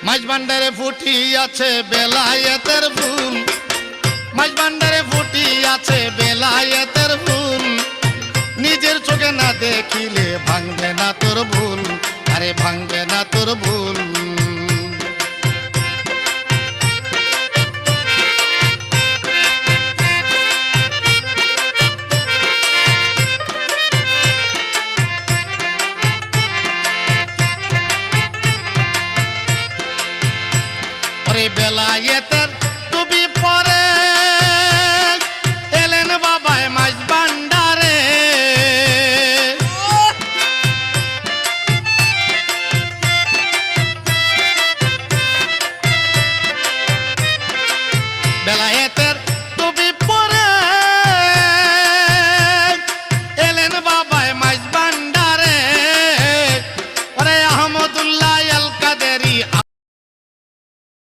মাঝ ভান্ডারে ফুটি আছে বেলায়েতের ফুল, মাঝ ভান্ডারে ফুটি আছে বেলায়েতের ফুল, নিজের চোখে না দেখিলে ভাঙবে না তোর ভুল, আরে ভাঙবে না তোর ভুল। বেলায়েতের